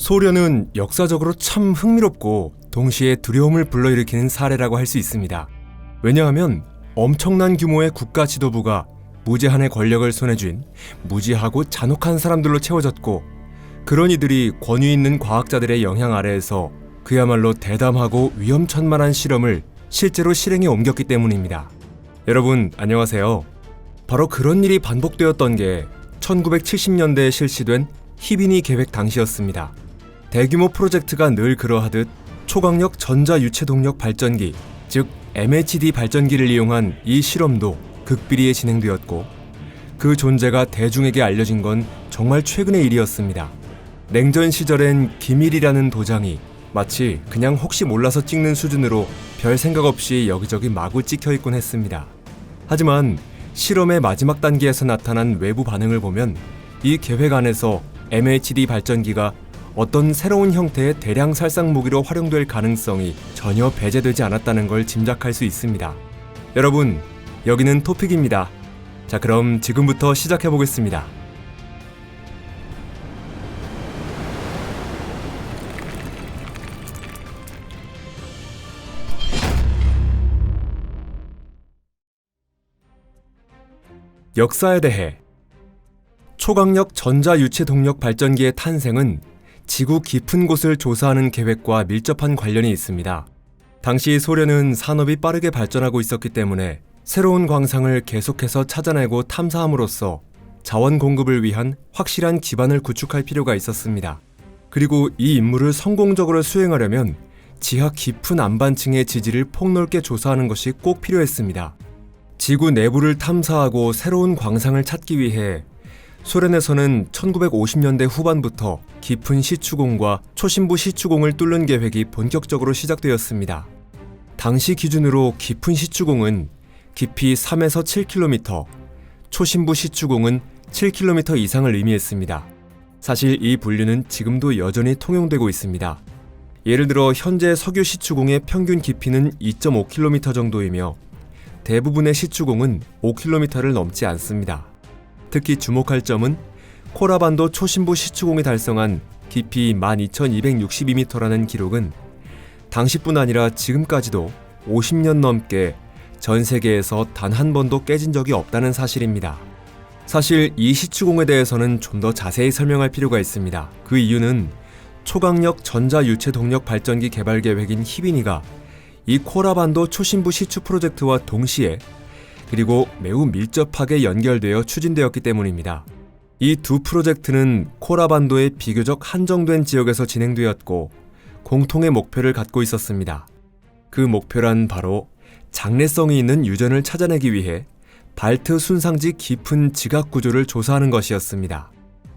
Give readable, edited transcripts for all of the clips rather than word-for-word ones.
소련은 역사적으로 참 흥미롭고 동시에 두려움을 불러일으키는 사례라고 할 수 있습니다. 왜냐하면 엄청난 규모의 국가 지도부가 무제한의 권력을 손에 쥔 무지하고 잔혹한 사람들로 채워졌고, 그런 이들이 권위 있는 과학자들의 영향 아래에서 그야말로 대담하고 위험천만한 실험을 실제로 실행에 옮겼기 때문입니다. 여러분 안녕하세요. 바로 그런 일이 반복되었던 게 1970년대에 실시된 히비니 계획 당시였습니다. 대규모 프로젝트가 늘 그러하듯 초강력 전자유체동력 발전기, 즉 MHD 발전기를 이용한 이 실험도 극비리에 진행되었고, 그 존재가 대중에게 알려진 건 정말 최근의 일이었습니다. 냉전 시절엔 기밀이라는 도장이 마치 그냥 혹시 몰라서 찍는 수준으로 별 생각 없이 여기저기 마구 찍혀있곤 했습니다. 하지만 실험의 마지막 단계에서 나타난 외부 반응을 보면 이 계획 안에서 MHD 발전기가 어떤 새로운 형태의 대량 살상 무기로 활용될 가능성이 전혀 배제되지 않았다는 걸 짐작할 수 있습니다. 여러분, 여기는 토픽입니다. 자, 그럼 지금부터 시작해보겠습니다. 역사에 대해. 초강력 전자유체동력 발전기의 탄생은 지구 깊은 곳을 조사하는 계획과 밀접한 관련이 있습니다. 당시 소련은 산업이 빠르게 발전하고 있었기 때문에 새로운 광상을 계속해서 찾아내고 탐사함으로써 자원 공급을 위한 확실한 기반을 구축할 필요가 있었습니다. 그리고 이 임무를 성공적으로 수행하려면 지하 깊은 안반층의 지지를 폭넓게 조사하는 것이 꼭 필요했습니다. 지구 내부를 탐사하고 새로운 광상을 찾기 위해 소련에서는 1950년대 후반부터 깊은 시추공과 초심부 시추공을 뚫는 계획이 본격적으로 시작되었습니다. 당시 기준으로 깊은 시추공은 깊이 3에서 7km, 초심부 시추공은 7km 이상을 의미했습니다. 사실 이 분류는 지금도 여전히 통용되고 있습니다. 예를 들어 현재 석유 시추공의 평균 깊이는 2.5km 정도이며 대부분의 시추공은 5km를 넘지 않습니다. 특히 주목할 점은 코라반도 초심부 시추공이 달성한 깊이 12,262m라는 기록은 당시뿐 아니라 지금까지도 50년 넘게 전 세계에서 단 한 번도 깨진 적이 없다는 사실입니다. 사실 이 시추공에 대해서는 좀 더 자세히 설명할 필요가 있습니다. 그 이유는 초강력 전자유체동력 발전기 개발 계획인 히비니가 이 코라반도 초심부 시추 프로젝트와 동시에 그리고 매우 밀접하게 연결되어 추진되었기 때문입니다. 이 두 프로젝트는 코라반도의 비교적 한정된 지역에서 진행되었고 공통의 목표를 갖고 있었습니다. 그 목표란 바로 장래성이 있는 유전을 찾아내기 위해 발트 순상지 깊은 지각 구조를 조사하는 것이었습니다.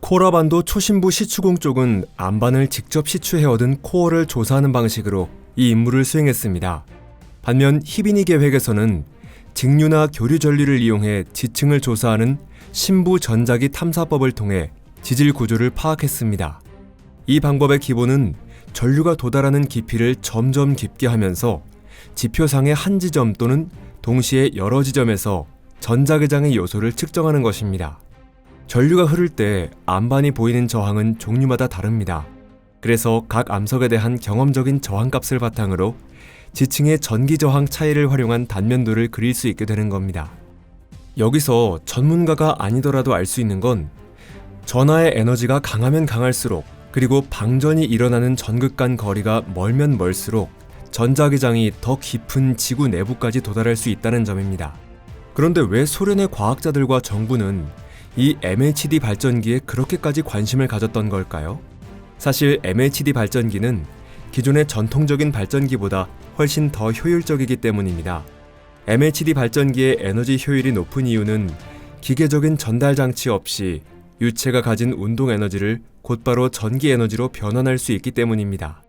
코라반도 초심부 시추공 쪽은 안반을 직접 시추해 얻은 코어를 조사하는 방식으로 이 임무를 수행했습니다. 반면 히비니 계획에서는 직류나 교류 전류를 이용해 지층을 조사하는 신부 전자기 탐사법을 통해 지질 구조를 파악했습니다. 이 방법의 기본은 전류가 도달하는 깊이를 점점 깊게 하면서 지표상의 한 지점 또는 동시에 여러 지점에서 전자계장의 요소를 측정하는 것입니다. 전류가 흐를 때 안반이 보이는 저항은 종류마다 다릅니다. 그래서 각 암석에 대한 경험적인 저항값을 바탕으로 지층의 전기 저항 차이를 활용한 단면도를 그릴 수 있게 되는 겁니다. 여기서 전문가가 아니더라도 알 수 있는 건 전하의 에너지가 강하면 강할수록, 그리고 방전이 일어나는 전극 간 거리가 멀면 멀수록 전자기장이 더 깊은 지구 내부까지 도달할 수 있다는 점입니다. 그런데 왜 소련의 과학자들과 정부는 이 MHD 발전기에 그렇게까지 관심을 가졌던 걸까요? 사실 MHD 발전기는 기존의 전통적인 발전기보다 훨씬 더 효율적이기 때문입니다. MHD 발전기의 에너지 효율이 높은 이유는 기계적인 전달 장치 없이 유체가 가진 운동 에너지를 곧바로 전기 에너지로 변환할 수 있기 때문입니다.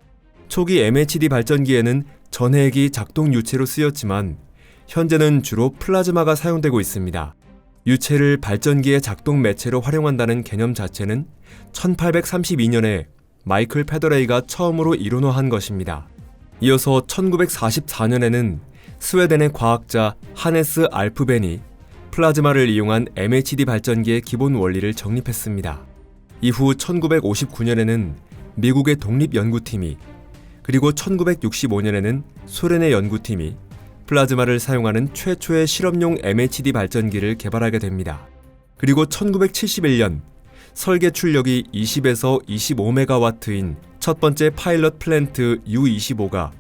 초기 MHD 발전기에는 전해액이 작동 유체로 쓰였지만 현재는 주로 플라즈마가 사용되고 있습니다. 유체를 발전기의 작동 매체로 활용한다는 개념 자체는 1832년에 마이클 페더레이가 처음으로 이론화한 것입니다. 이어서 1944년에는 스웨덴의 과학자 하네스 알프벤이 플라즈마를 이용한 MHD 발전기의 기본 원리를 정립했습니다. 이후 1959년에는 미국의 독립연구팀이, 그리고 1965년에는 소련의 연구팀이 플라즈마를 사용하는 최초의 실험용 MHD 발전기를 개발하게 됩니다. 그리고 1971년 설계 출력이 20에서 25메가와트인 첫 번째 파일럿 플랜트 U-25가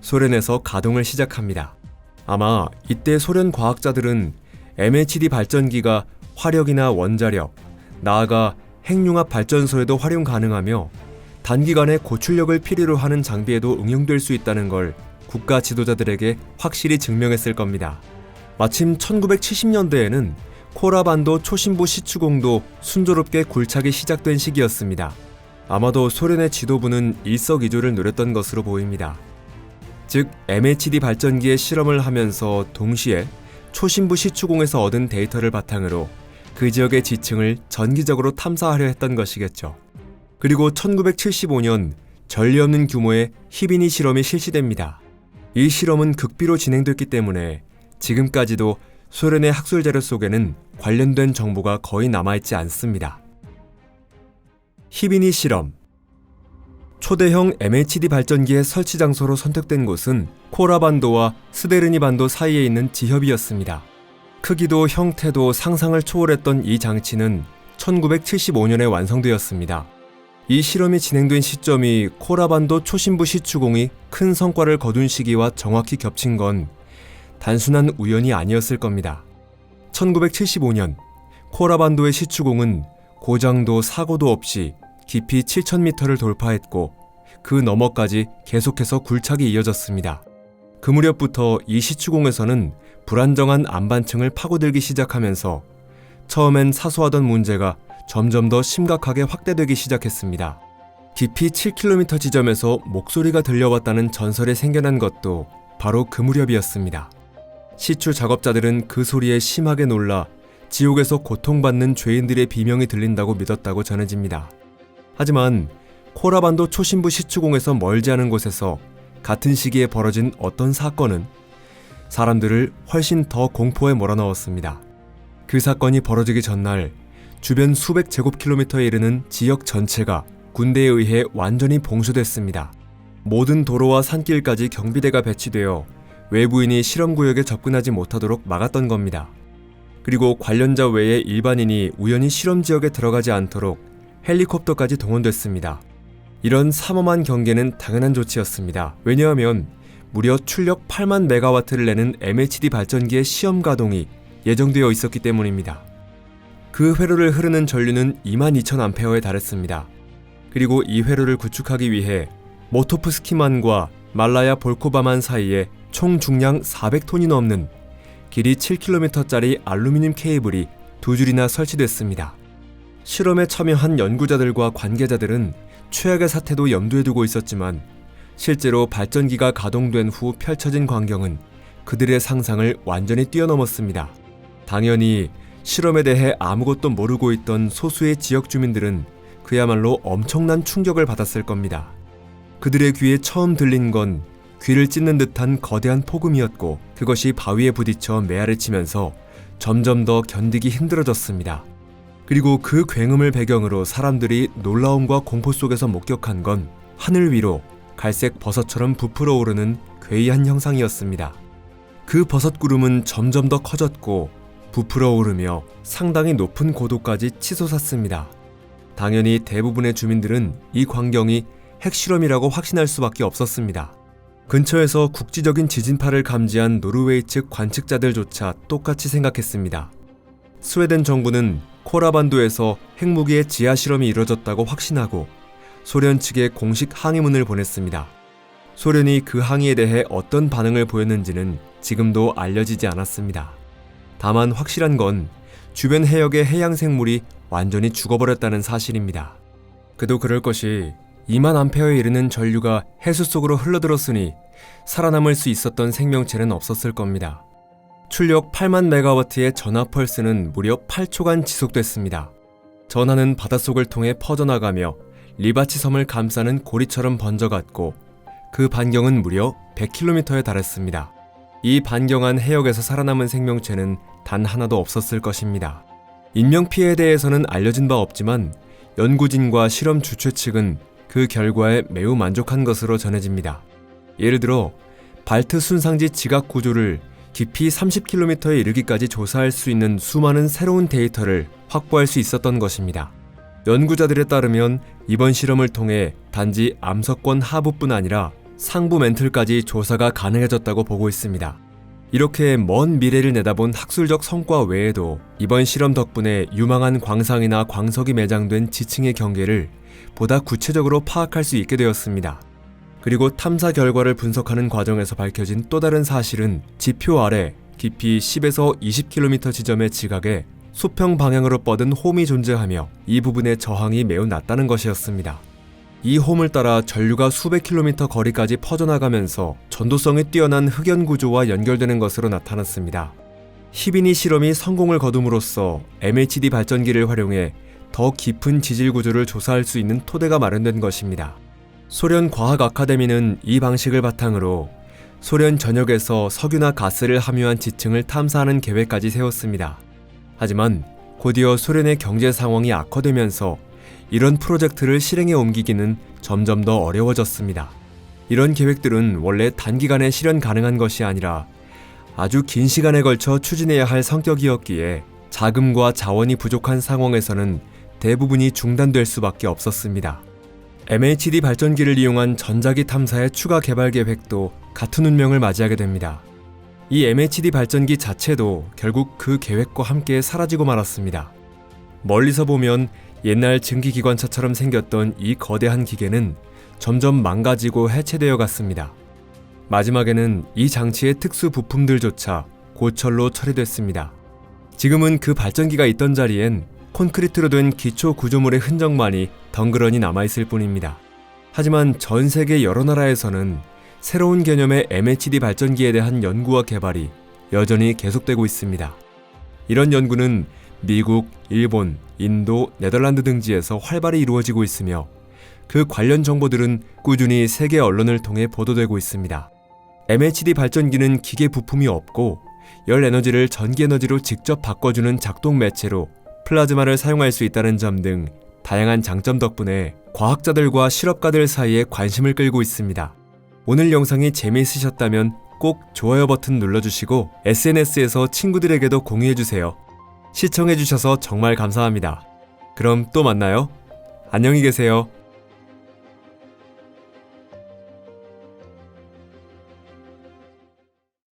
소련에서 가동을 시작합니다. 아마 이때 소련 과학자들은 MHD 발전기가 화력이나 원자력, 나아가 핵융합 발전소에도 활용 가능하며 단기간에 고출력을 필요로 하는 장비에도 응용될 수 있다는 걸 국가 지도자들에게 확실히 증명했을 겁니다. 마침 1970년대에는 코라반도 초신부 시추공도 순조롭게 굴착이 시작된 시기였습니다. 아마도 소련의 지도부는 일석이조를 노렸던 것으로 보입니다. 즉, MHD 발전기의 실험을 하면서 동시에 초신부 시추공에서 얻은 데이터를 바탕으로 그 지역의 지층을 전기적으로 탐사하려 했던 것이겠죠. 그리고 1975년 전례 없는 규모의 히비니 실험이 실시됩니다. 이 실험은 극비로 진행됐기 때문에 지금까지도 소련의 학술 자료 속에는 관련된 정보가 거의 남아있지 않습니다. 히비니 실험. 초대형 MHD 발전기의 설치 장소로 선택된 곳은 코라반도와 스데르니 반도 사이에 있는 지협이었습니다. 크기도 형태도 상상을 초월했던 이 장치는 1975년에 완성되었습니다. 이 실험이 진행된 시점이 코라반도 초신부 시추공이 큰 성과를 거둔 시기와 정확히 겹친 건 단순한 우연이 아니었을 겁니다. 1975년 코라반도의 시추공은 고장도 사고도 없이 깊이 7,000m를 돌파했고 그 너머까지 계속해서 굴착이 이어졌습니다. 그 무렵부터 이 시추공에서는 불안정한 안반층을 파고들기 시작하면서 처음엔 사소하던 문제가 점점 더 심각하게 확대되기 시작했습니다. 깊이 7km 지점에서 목소리가 들려왔다는 전설이 생겨난 것도 바로 그 무렵이었습니다. 시추 작업자들은 그 소리에 심하게 놀라 지옥에서 고통받는 죄인들의 비명이 들린다고 믿었다고 전해집니다. 하지만 코라반도 초신부 시추공에서 멀지 않은 곳에서 같은 시기에 벌어진 어떤 사건은 사람들을 훨씬 더 공포에 몰아넣었습니다. 그 사건이 벌어지기 전날 주변 수백 제곱킬로미터에 이르는 지역 전체가 군대에 의해 완전히 봉쇄됐습니다. 모든 도로와 산길까지 경비대가 배치되어 외부인이 실험구역에 접근하지 못하도록 막았던 겁니다. 그리고 관련자 외에 일반인이 우연히 실험지역에 들어가지 않도록 헬리콥터까지 동원됐습니다. 이런 삼엄한 경계는 당연한 조치였습니다. 왜냐하면 무려 출력 8만 메가와트를 내는 MHD 발전기의 시험 가동이 예정되어 있었기 때문입니다. 그 회로를 흐르는 전류는 22,000A에 달했습니다. 그리고 이 회로를 구축하기 위해 모토프스키만과 말라야 볼코바만 사이에 총 중량 400톤이 넘는 길이 7km짜리 알루미늄 케이블이 2줄이나 설치됐습니다. 실험에 참여한 연구자들과 관계자들은 최악의 사태도 염두에 두고 있었지만 실제로 발전기가 가동된 후 펼쳐진 광경은 그들의 상상을 완전히 뛰어넘었습니다. 당연히 실험에 대해 아무것도 모르고 있던 소수의 지역 주민들은 그야말로 엄청난 충격을 받았을 겁니다. 그들의 귀에 처음 들린 건 귀를 찢는 듯한 거대한 폭음이었고 그것이 바위에 부딪혀 메아리 치면서 점점 더 견디기 힘들어졌습니다. 그리고 그 굉음을 배경으로 사람들이 놀라움과 공포 속에서 목격한 건 하늘 위로 갈색 버섯처럼 부풀어 오르는 괴이한 형상이었습니다. 그 버섯 구름은 점점 더 커졌고 부풀어 오르며 상당히 높은 고도까지 치솟았습니다. 당연히 대부분의 주민들은 이 광경이 핵실험이라고 확신할 수밖에 없었습니다. 근처에서 국지적인 지진파를 감지한 노르웨이 측 관측자들조차 똑같이 생각했습니다. 스웨덴 정부는 코라반도에서 핵무기의 지하 실험이 이뤄졌다고 확신하고 소련 측에 공식 항의문을 보냈습니다. 소련이 그 항의에 대해 어떤 반응을 보였는지는 지금도 알려지지 않았습니다. 다만 확실한 건 주변 해역의 해양 생물이 완전히 죽어버렸다는 사실입니다. 그도 그럴 것이 2만 암페어에 이르는 전류가 해수 속으로 흘러들었으니 살아남을 수 있었던 생명체는 없었을 겁니다. 출력 8만 메가와트의 전하 펄스는 무려 8초간 지속됐습니다. 전하는 바닷속을 통해 퍼져나가며 리바치 섬을 감싸는 고리처럼 번져갔고 그 반경은 무려 100km에 달했습니다. 이 반경한 해역에서 살아남은 생명체는 단 하나도 없었을 것입니다. 인명피해에 대해서는 알려진 바 없지만 연구진과 실험 주최 측은 그 결과에 매우 만족한 것으로 전해집니다. 예를 들어 발트 순상지 지각 구조를 깊이 30km에 이르기까지 조사할 수 있는 수많은 새로운 데이터를 확보할 수 있었던 것입니다. 연구자들에 따르면 이번 실험을 통해 단지 암석권 하부뿐 아니라 상부 멘틀까지 조사가 가능해졌다고 보고 있습니다. 이렇게 먼 미래를 내다본 학술적 성과 외에도 이번 실험 덕분에 유망한 광상이나 광석이 매장된 지층의 경계를 보다 구체적으로 파악할 수 있게 되었습니다. 그리고 탐사 결과를 분석하는 과정에서 밝혀진 또 다른 사실은 지표 아래 깊이 10에서 20km 지점의 지각에 수평 방향으로 뻗은 홈이 존재하며 이 부분의 저항이 매우 낮다는 것이었습니다. 이 홈을 따라 전류가 수백 킬로미터 거리까지 퍼져나가면서 전도성이 뛰어난 흑연 구조와 연결되는 것으로 나타났습니다. 히비니 실험이 성공을 거둠으로써 MHD 발전기를 활용해 더 깊은 지질 구조를 조사할 수 있는 토대가 마련된 것입니다. 소련 과학 아카데미는 이 방식을 바탕으로 소련 전역에서 석유나 가스를 함유한 지층을 탐사하는 계획까지 세웠습니다. 하지만 곧이어 소련의 경제 상황이 악화되면서 이런 프로젝트를 실행에 옮기기는 점점 더 어려워졌습니다. 이런 계획들은 원래 단기간에 실현 가능한 것이 아니라 아주 긴 시간에 걸쳐 추진해야 할 성격이었기에 자금과 자원이 부족한 상황에서는 대부분이 중단될 수밖에 없었습니다. MHD 발전기를 이용한 전자기 탐사의 추가 개발 계획도 같은 운명을 맞이하게 됩니다. 이 MHD 발전기 자체도 결국 그 계획과 함께 사라지고 말았습니다. 멀리서 보면 옛날 증기기관차처럼 생겼던 이 거대한 기계는 점점 망가지고 해체되어 갔습니다. 마지막에는 이 장치의 특수 부품들조차 고철로 처리됐습니다. 지금은 그 발전기가 있던 자리엔 콘크리트로 된 기초 구조물의 흔적만이 덩그러니 남아있을 뿐입니다. 하지만 전 세계 여러 나라에서는 새로운 개념의 MHD 발전기에 대한 연구와 개발이 여전히 계속되고 있습니다. 이런 연구는 미국, 일본, 인도, 네덜란드 등지에서 활발히 이루어지고 있으며 그 관련 정보들은 꾸준히 세계 언론을 통해 보도되고 있습니다. MHD 발전기는 기계 부품이 없고 열 에너지를 전기 에너지로 직접 바꿔주는 작동 매체로 플라즈마를 사용할 수 있다는 점 등 다양한 장점 덕분에 과학자들과 실업가들 사이에 관심을 끌고 있습니다. 오늘 영상이 재미있으셨다면 꼭 좋아요 버튼 눌러주시고 SNS에서 친구들에게도 공유해주세요. 시청해주셔서 정말 감사합니다. 그럼 또 만나요. 안녕히 계세요.